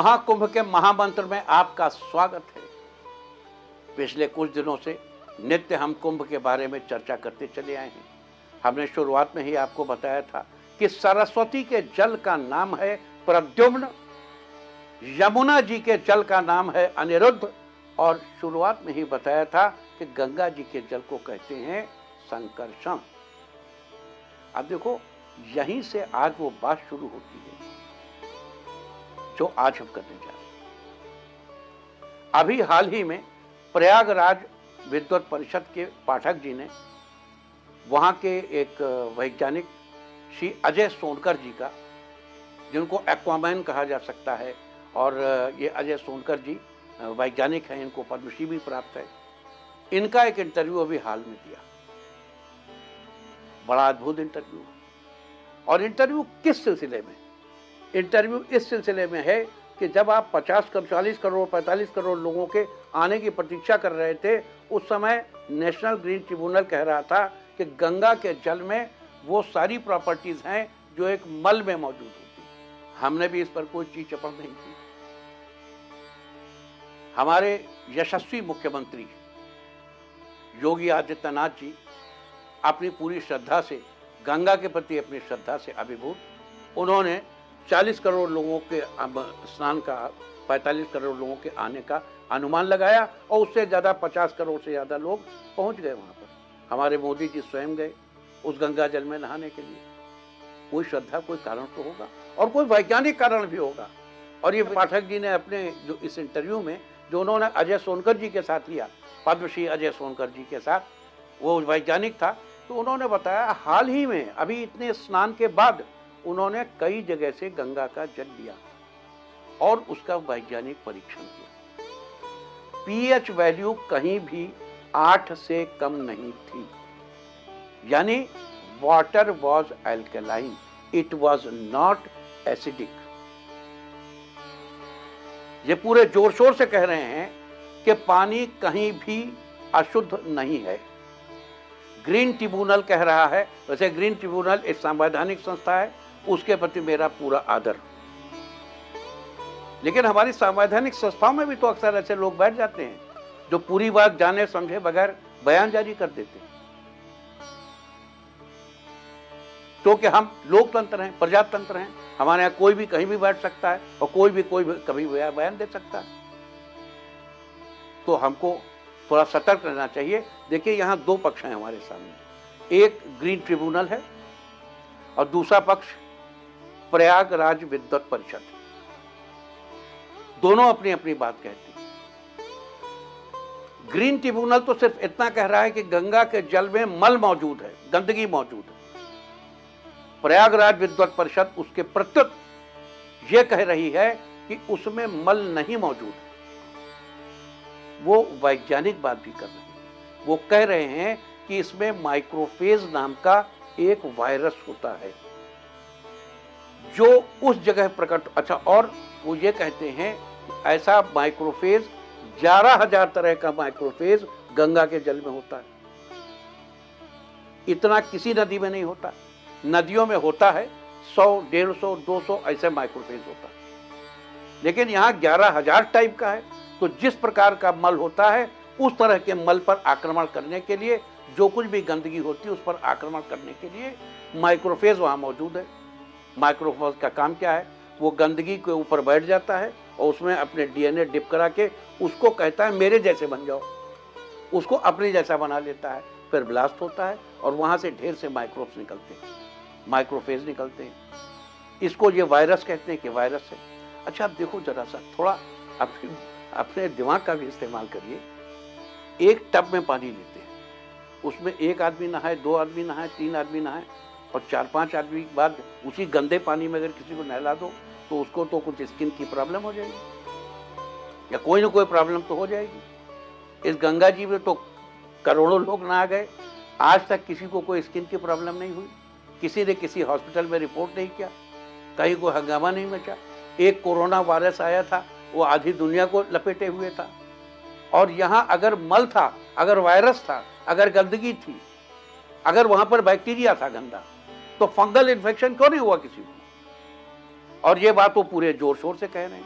महाकुंभ के महामंत्र में आपका स्वागत है। पिछले कुछ दिनों से नित्य हम कुंभ के बारे में चर्चा करते चले आए हैं। हमने शुरुआत में ही आपको बताया था कि सरस्वती के जल का नाम है प्रद्युम्न, यमुना जी के जल का नाम है अनिरुद्ध, और शुरुआत में ही बताया था कि गंगा जी के जल को कहते हैं संकर्षण। अब देखो, यहीं से आज वो बात शुरू होती है जो आज हम करने जा रहे हैं। अभी हाल ही में प्रयागराज विद्वत परिषद के पाठक जी ने वहां के एक वैज्ञानिक श्री अजय सोनकर जी का, जिनको एक्वामैन कहा जा सकता है, और ये अजय सोनकर जी वैज्ञानिक हैं, इनको पद्मश्री भी प्राप्त है। इनका एक इंटरव्यू अभी हाल में दिया, बड़ा अद्भुत इंटरव्यू। और इंटरव्यू किस सिलसिले में? इंटरव्यू इस सिलसिले में है कि जब आप 40 करोड़ 45 करोड़ लोगों के आने की प्रतीक्षा कर रहे थे, उस समय नेशनल ग्रीन ट्रिब्यूनल कह रहा था कि गंगा के जल में वो सारी प्रॉपर्टीज हैं जो एक मल में मौजूद होती। हमने भी इस पर कोई चीज चपड़ नहीं की। हमारे यशस्वी मुख्यमंत्री योगी आदित्यनाथ जी अपनी पूरी श्रद्धा से, गंगा के प्रति अपनी श्रद्धा से अभिभूत, उन्होंने 40 करोड़ लोगों के स्नान का, 45 करोड़ लोगों के आने का अनुमान लगाया, और उससे ज़्यादा 50 करोड़ से ज़्यादा लोग पहुंच गए वहाँ पर। हमारे मोदी जी स्वयं गए उस गंगा जल में नहाने के लिए। कोई श्रद्धा, कोई कारण तो होगा, और कोई वैज्ञानिक कारण भी होगा। और ये पाठक जी ने अपने जो इस इंटरव्यू में जो उन्होंने अजय सोनकर जी के साथ लिया, पद्मश्री अजय सोनकर जी के साथ, वो वैज्ञानिक था, तो उन्होंने बताया हाल ही में अभी इतने स्नान के बाद उन्होंने कई जगह से गंगा का जल लिया और उसका वैज्ञानिक परीक्षण किया। पीएच वैल्यू कहीं भी 8 से कम नहीं थी, यानी water was alkaline, it was not acidic. ये पूरे जोर शोर से कह रहे हैं कि पानी कहीं भी अशुद्ध नहीं है। ग्रीन ट्रिब्यूनल कह रहा है, वैसे ग्रीन ट्रिब्यूनल एक संवैधानिक संस्था है, उसके प्रति मेरा पूरा आदर। लेकिन हमारी संवैधानिक संस्थाओं में भी तो अक्सर ऐसे लोग बैठ जाते हैं जो पूरी बात जाने समझे बगैर बयान जारी कर देते हैं। क्योंकि हम लोकतंत्र हैं, प्रजातंत्र हैं, हमारे यहाँ कोई भी कहीं भी बैठ सकता है और कोई भी कभी बयान दे सकता है। तो हमको थोड़ा सतर्क रहना चाहिए। देखिए, यहाँ दो पक्ष हैं हमारे सामने, एक ग्रीन ट्रिब्यूनल है और दूसरा पक्ष प्रयागराज विद्वत परिषद। दोनों अपनी अपनी बात कहती हैं। ग्रीन ट्रिब्यूनल तो सिर्फ इतना कह रहा है कि गंगा के जल में मल मौजूद है, गंदगी मौजूद है। प्रयागराज विद्वत परिषद उसके प्रत्युत यह कह रही है कि उसमें मल नहीं मौजूद। वो वैज्ञानिक बात भी कर रहे हैं। वो कह रहे हैं कि इसमें माइक्रोफेज नाम का एक वायरस होता है जो उस जगह प्रकट, अच्छा, और वो ये कहते हैं ऐसा माइक्रोफेज 11,000 तरह का माइक्रोफेज गंगा के जल में होता है। इतना किसी नदी में नहीं होता। नदियों में होता है 100, 150, 200 ऐसे माइक्रोफेज होता है, लेकिन यहाँ 11,000 टाइप का है। तो जिस प्रकार का मल होता है, उस तरह के मल पर आक्रमण करने के लिए, जो कुछ भी गंदगी होती है उस पर आक्रमण करने के लिए माइक्रोफेज वहाँ मौजूद है। माइक्रोफेज का काम क्या है? वो गंदगी के ऊपर बैठ जाता है और उसमें अपने डीएनए डिप करा के उसको कहता है मेरे जैसे बन जाओ, उसको अपने जैसा बना लेता है। फिर ब्लास्ट होता है और वहाँ से ढेर से माइक्रोब्स निकलते हैं, माइक्रोफेज निकलते हैं। इसको ये वायरस कहते हैं कि वायरस है। अच्छा, अब देखो जरा सा, थोड़ा अपने दिमाग का भी इस्तेमाल करिए। एक टब में पानी लेते हैं, उसमें एक आदमी नहाए, 2 आदमी नहाए, 3 आदमी नहाए, और 4-5 आदमी के बाद उसी गंदे पानी में अगर किसी को नहला दो तो उसको तो कुछ स्किन की प्रॉब्लम हो जाएगी या कोई ना कोई प्रॉब्लम तो हो जाएगी। इस गंगा जी में तो करोड़ों लोग नहा गए, आज तक किसी को कोई स्किन की प्रॉब्लम नहीं हुई, किसी ने किसी हॉस्पिटल में रिपोर्ट नहीं किया, कहीं कोई हंगामा नहीं मचा। एक कोरोना वायरस आया था, वो आधी दुनिया को लपेटे हुए था। और यहाँ अगर मल था, अगर वायरस था, अगर गंदगी थी, अगर वहां पर बैक्टीरिया था गंदा, तो फंगल इन्फेक्शन क्यों नहीं हुआ किसी को? और ये बात वो पूरे जोर शोर से कह रहे हैं।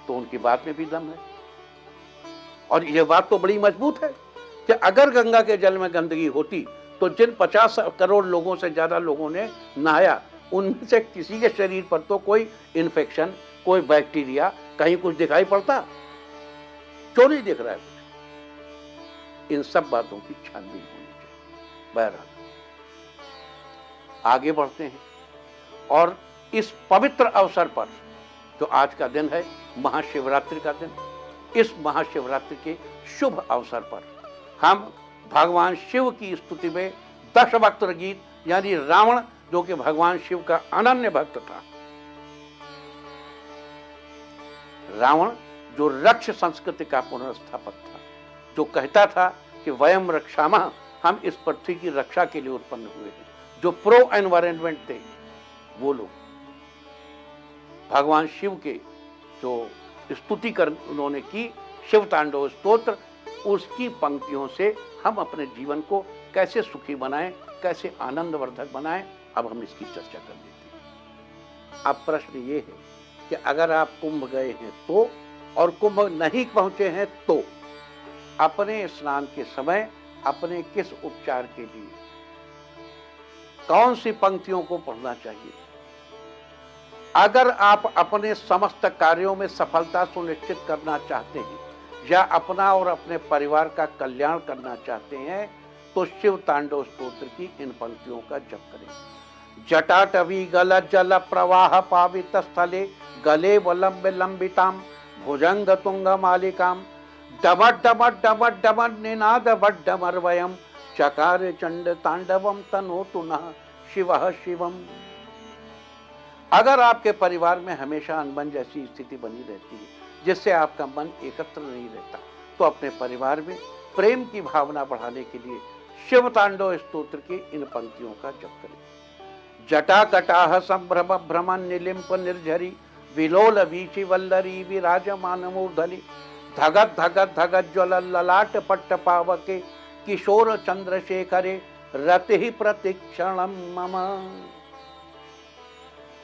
तो उनकी बात में भी दम है। और यह बात तो बड़ी मजबूत है कि अगर गंगा के जल में गंदगी होती तो जिन 50 करोड़ लोगों से ज्यादा लोगों ने नहाया, उनमें से किसी के शरीर पर तो कोई इन्फेक्शन, कोई बैक्टीरिया, कहीं कुछ दिखाई पड़ता? क्यों नहीं दिख रहा है कुछ? इन सब बातों की छानबीन होनी चाहिए। बहरहाल आगे बढ़ते हैं और इस पवित्र अवसर पर, जो आज का दिन है महाशिवरात्रि का दिन, इस महाशिवरात्रि के शुभ अवसर पर हम भगवान शिव की स्तुति में दशवक्त्र गीत, यानी रावण जो कि भगवान शिव का अनन्य भक्त था, रावण जो रक्ष संस्कृति का पुनर्स्थापक था, जो कहता था कि वयम रक्षामः, हम इस पृथ्वी की रक्षा के लिए उत्पन्न हुए हैं, जो प्रो एनवायरनमेंट थे वो लोग, भगवान शिव के जो स्तुति कर उन्होंने की, शिव तांडव स्तोत्र, उसकी पंक्तियों से हम अपने जीवन को कैसे सुखी बनाएं, कैसे आनंदवर्धक बनाएं, अब हम इसकी चर्चा कर लेते हैं। अब प्रश्न ये है कि अगर आप कुंभ गए हैं तो, और कुंभ नहीं पहुंचे हैं तो, अपने स्नान के समय अपने किस उपचार के लिए कौन सी पंक्तियों को पढ़ना चाहिए? अगर आप अपने समस्त कार्यों में सफलता सुनिश्चित करना चाहते हैं या अपना और अपने परिवार का कल्याण करना चाहते हैं तो शिव तांडव स्तोत्र की इन पंक्तियों का जप करें। जटाटवी गल जल प्रवाह पावित स्थले गले वलंब लंबिताम भुजंग तुंग मालिकाम डमट डमट डमट डमट निनाद भट डमर्वयम चकार चंड तांडवम तनोतु नः शिवः शिवम। अगर आपके परिवार में हमेशा अनबन जैसी स्थिति बनी रहती है जिससे आपका मन एकत्र नहीं रहता, तो अपने परिवार में प्रेम की भावना बढ़ाने के लिए शिव तांडव स्तोत्र की इन पंक्तियों का जप करें। जटा कटाह संभ्रम भ्रमण निलिम्प निर्झरी विलोल वीचि वल्लरी विराजमान मूर्धनि धगत धगत धगत ज्वल ललाट पट्ट पावके किशोर चंद्रशेखरे रति प्रतिक्षणम मम।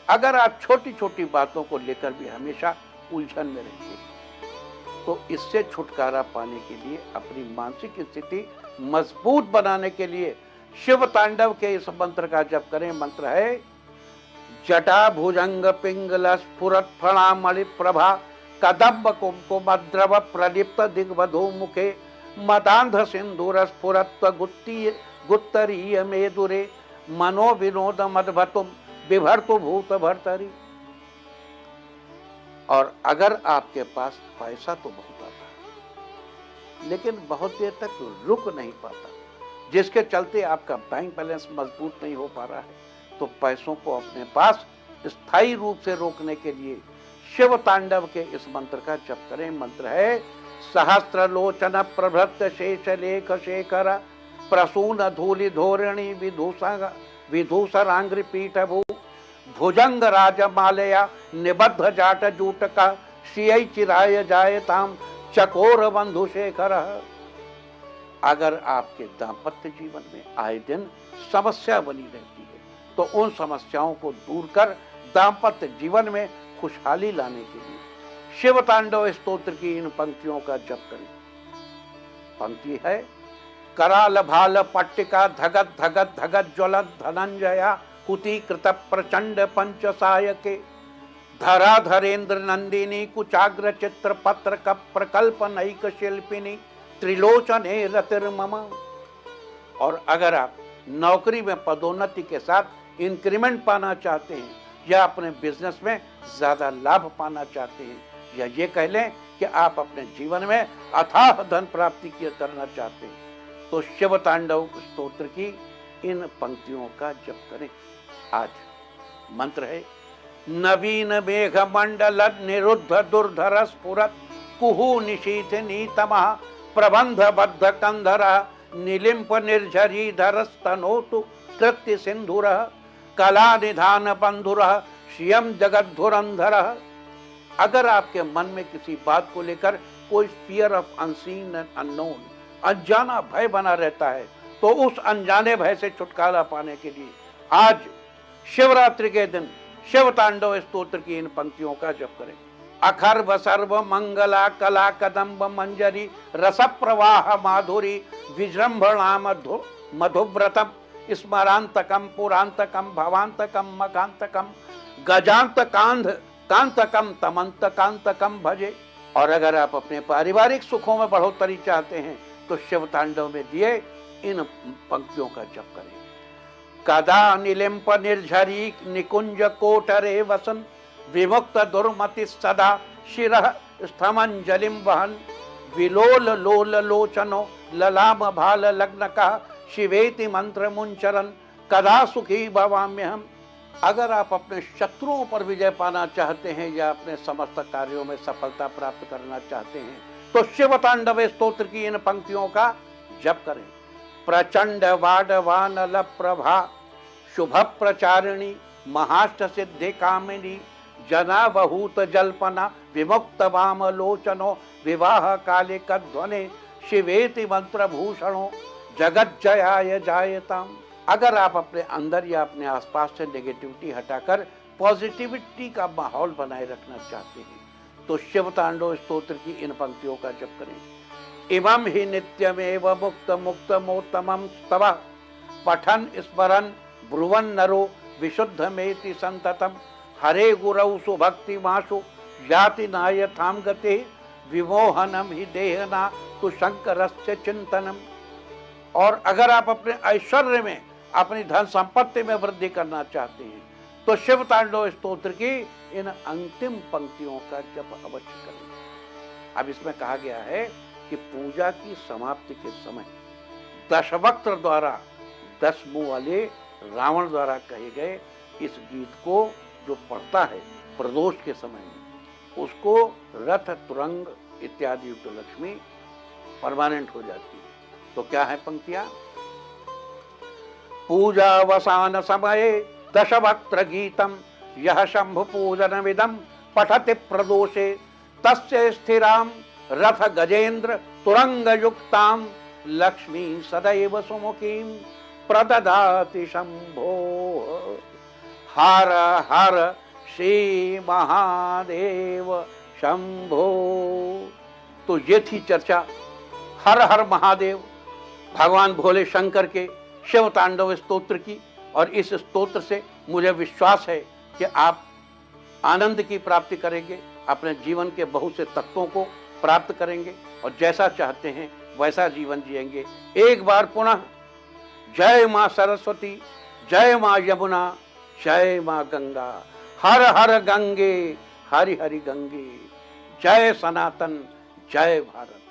अगर आप छोटी छोटी बातों को लेकर भी हमेशा उलझन में रहते हैं तो इससे छुटकारा पाने के लिए, अपनी मानसिक स्थिति मजबूत बनाने के लिए शिव तांडव के इस मंत्र का जप करें। मंत्र है जटा भुजंग पिंगल स्फुरत फणामणि प्रभा कदम्ब कुमकुमद्रव प्रदीप्त दिग्वधू मुखे मदांध सिंधुर स्फुरत्व गुत्तरीय मेदुरे मनो विनोद मदभतुम विभर्तु भूत भर्तरी। और अगर आपके पास पैसा तो बहुत आता है लेकिन बहुत देर तक रुक नहीं पाता, जिसके चलते आपका बैंक बैलेंस मजबूत नहीं हो पा रहा है, तो पैसों को अपने पास स्थायी रूप से रोकने के लिए शिव तांडव के इस मंत्र का जप करें। मंत्र है सहस्त्र लोचन प्रभृत शेष लेख शेखर प्रसून धूलि धोरणी विधूसरांग्रि पीठ भू भुजंग राजमालया निबद्ध जाट जूटका श्रिय चिराय जायताम चकोर बंधु शेखर। अगर आपके दाम्पत्य जीवन में आए दिन समस्या बनी रहती है तो उन समस्याओं को दूर कर दाम्पत्य जीवन में खुशहाली लाने के लिए शिव तांडव स्तोत्र की इन पंक्तियों का जप करें। पंक्ति है कराल भाल पट्टिका धगत धगत धगत ज्वलत धनंजया कुति कृत प्रचंड पंचसायके धरा धरेन्द्र नंदिनी कुचाग्र चित्र पत्र कप प्रकल्प नैक शिल्पिनी त्रिलोचने रतिर्मम। और अगर आप नौकरी में पदोन्नति के साथ इंक्रीमेंट पाना चाहते हैं या अपने बिजनेस में ज्यादा लाभ पाना चाहते हैं, या ये कह लें कि आप अपने जीवन में अथाह धन प्राप्ति करना चाहते हैं, तो शिव तांडव स्तोत्र की इन पंक्तियों का जप करें। आज मंत्र है नवीन मेघ मंडल निरुद्ध दुर्धर स्फुरत कुहू निशीथ नीतमः प्रबंध बद्ध कंधर निलिम्प निर्झरी धरस्तनोतु कृत्य सिंधुर कला निधान बंधुर श्रियम जगद्धुरंधर। अगर आपके मन में किसी बात को लेकर कोई fear of unseen and unknown, अनजाना भय बना रहता है, तो उस अनजाने भय से छुटकारा पाने के लिए आज शिवरात्रि के दिन शिव तांडव स्तोत्र की इन पंक्तियों का जप करें। अखर्व सर्व मंगला कला कदम्ब मंजरी रस प्रवाह माधुरी विजृंभणा मधुव्रतम स्मरांतकम पुरांतकम भवांतकम मकांतकम गजांत कांतकम तमंत कांतकम भजे। और अगर आप अपने पारिवारिक सुखों में बढ़ोतरी चाहते हैं तो शिव तांडव में दिए इन पंक्तियों का जप करें। कदा निलिम्प निर्झरी निकुंज कोटरे वसन विमुक्त दुर्मति सदा शिरः स्थमंजलिम वहन विलोल लोल लोचनो ललाम भाल लग्नका शिवेति मंत्र मुंचरन कदा सुखी भवाम्यहम। अगर आप अपने शत्रुओं पर विजय पाना चाहते हैं या अपने समस्त कार्यों में सफलता प्राप्त करना चाहते हैं तो शिव तांडव स्तोत्र की इन पंक्तियों का जप करें। प्रचंड वाडवानल प्रभा शुभ प्रचारिणी महाष्ट सिद्धि कामिनी जना बहुत जल्पना विमुक्त वाम लोचनो विवाह काले कध्वने शिवेति मंत्र भूषणों जगत जयाय जायताम। अगर आप अपने अंदर या अपने आसपास से नेगेटिविटी हटाकर पॉजिटिविटी का माहौल बनाए रखना चाहते हैं तो शिव तांडव स्तोत्र की इन पंक्तियों का जप करें। इमं हि नित्यमेव मुक्त मुक्त मोत्तमं स्तव पठन स्मरन ब्रुवन नरो विशुद्धमेति संततम हरे गुरौ सुभक्ति माशु जाति नायथाम गते विमोहनम ही देहना तु शंकरस्य चिंतनम। और अगर आप अपने ऐश्वर्य में अपनी धन संपत्ति में वृद्धि करना चाहते हैं तो शिव तांडव स्तोत्र की इन अंतिम पंक्तियों का जप अवश्य करें। अब इसमें कहा गया है कि पूजा की समाप्ति के समय दशवक्त्र द्वारा 10 मुंह वाले रावण द्वारा कहे गए इस गीत को जो पढ़ता है प्रदोष के समय में उसको रथ तुरंग इत्यादि युक्त लक्ष्मी परमानेंट हो जाती है। तो क्या है पंक्तियां? पूजावसान समये दशवक्त्र गीतम यह शंभु पूजन विदम पठति प्रदोषे तस्य स्थिराम रथ गजेंद्र तुरंग युक्ताम लक्ष्मी सदैव सुमुखीम प्रददाति शंभो। हर हर श्री महादेव शंभो। तो ये थी चर्चा हर हर महादेव भगवान भोले शंकर के शिव तांडव स्तोत्र की। और इस स्तोत्र से मुझे विश्वास है कि आप आनंद की प्राप्ति करेंगे, अपने जीवन के बहुत से तत्वों को प्राप्त करेंगे और जैसा चाहते हैं वैसा जीवन जिएंगे। एक बार पुनः जय मां सरस्वती, जय मां यमुना, जय मां गंगा। हर हर गंगे हरि हरि गंगे। जय सनातन, जय भारत।